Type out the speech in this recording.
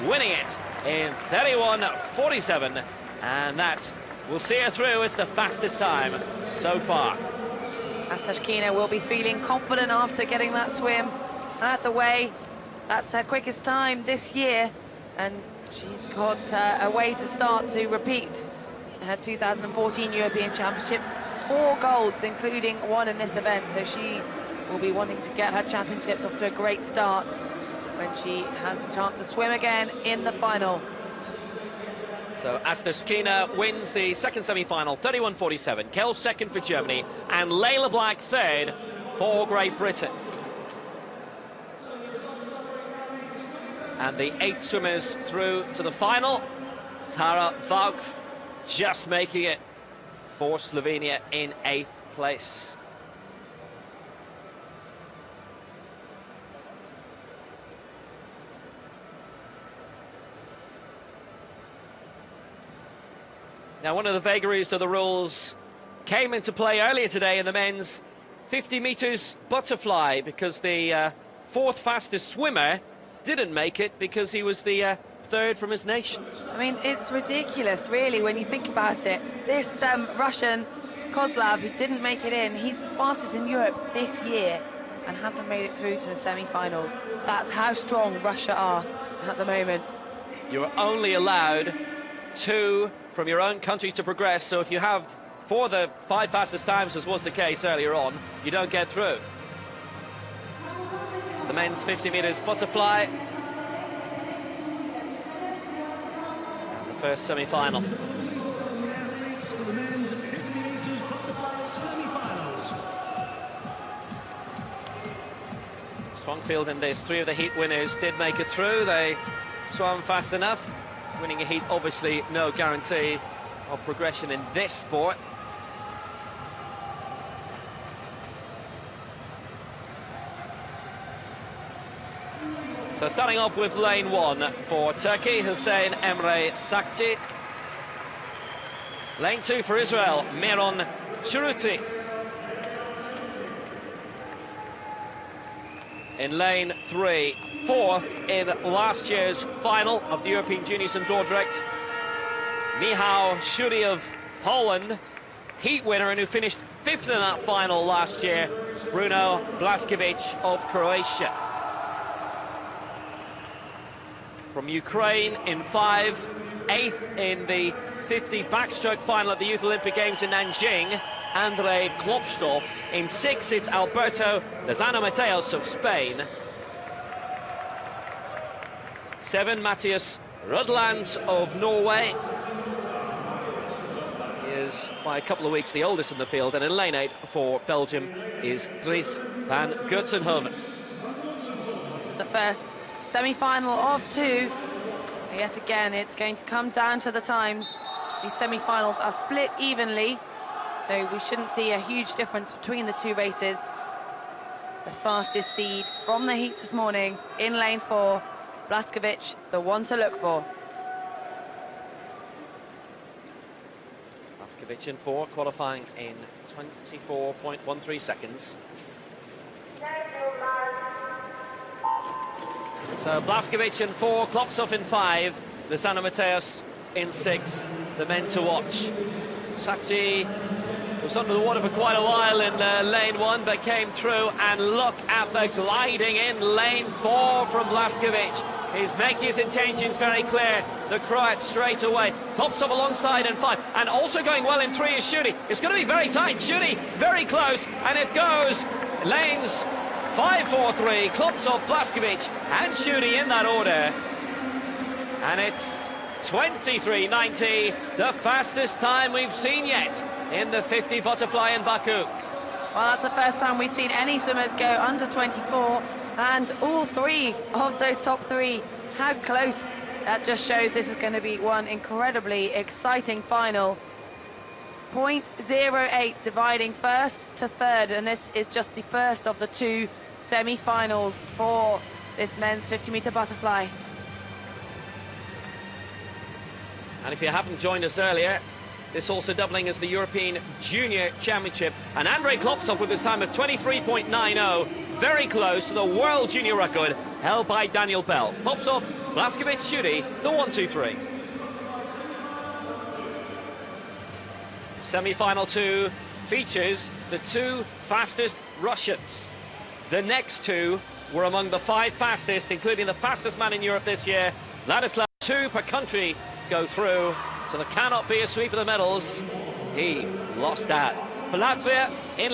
winning it in 31.47, and that will see her through as the fastest time so far. Astashkina will be feeling confident after getting that swim out the way. That's her quickest time this year, and she's got a way to start to repeat her 2014 European Championships. 4 golds, including 1 in this event, so she will be wanting to get her championships off to a great start when she has a chance to swim again in the final. So Astashkina wins the second semi-final, 31.47. Kell second for Germany, and Layla Black third for Great Britain. And the 8 swimmers through to the final. Tara Vauk just making it for Slovenia in 8th place. Now, one of the vagaries of the rules came into play earlier today in the men's 50 metres butterfly, because the 4th fastest swimmer didn't make it because he was the 3rd from his nation. I mean, it's ridiculous, really, when you think about it. This Russian Kozlov, who didn't make it in, he's the fastest in Europe this year and hasn't made it through to the semi-finals. That's how strong Russia are at the moment. You're only allowed 2 from your own country to progress, so if you have 4 of the 5 fastest times, as was the case earlier on, you don't get through. So the men's 50 metres butterfly, the first semi-final. Strong field in this. 3 of the heat winners did make it through. They swam fast enough. Winning a heat, obviously, no guarantee of progression in this sport. So starting off with lane 1 for Turkey, Hussein Emre Sakci. Lane 2 for Israel, Miron Churuti. In lane 3, 4th in last year's final of the European Juniors in Dordrecht, Michał Szuri of Poland, heat winner, and who finished 5th in that final last year, Bruno Blaskevich of Croatia. From Ukraine in 5, 8th in the 50 backstroke final at the Youth Olympic Games in Nanjing, Andrei Klopstov. In 6, it's Alberto Lozano Mateos of Spain. 7, Matthias Rudlands of Norway. He is, by a couple of weeks, the oldest in the field. And in lane 8 for Belgium is Dries van Gutsenhoven. This is the first semi-final of 2. Yet again, it's going to come down to the times. These semi-finals are split evenly, so we shouldn't see a huge difference between the 2 races. The fastest seed from the heats this morning in lane 4, Blaskevich, the one to look for. Blaskevich in 4, qualifying in 24.13 seconds. So Blaskevich in 4, Klopstov in 5, Lozano Mateos in 6, the men to watch. Sakci was under the water for quite a while in lane 1, but came through, and look at the gliding in lane 4 from Blaskevich. He's making his intentions very clear, the Croat straight away. Klopstov alongside in 5, and also going well in 3 is Shuri. It's going to be very tight. Shuri very close, and it goes lanes 5, 4, 3, Klopstov, Blaskevich and Shuri in that order. And it's 23.90, the fastest time we've seen yet in the 50 butterfly in Baku. Well, that's the first time we've seen any swimmers go under 24, and all 3 of those top 3, how close. That just shows this is going to be one incredibly exciting final. 0.08 dividing 1st to 3rd, and this is just the first of the 2 semi-finals for this men's 50-metre butterfly. And if you haven't joined us earlier, this also doubling as the European Junior Championship. And Andrei Klopstov with his time of 23.90, very close to the World Junior record held by Daniel Bell. Klopstov Blaskowicz-Shudi, the 1-2-3. Semi-final 2 features the 2 fastest Russians. The next 2 were among the 5 fastest, including the fastest man in Europe this year, Ladislav. 2 per country go through, so there cannot be a sweep of the medals. He lost out. For Latvia, in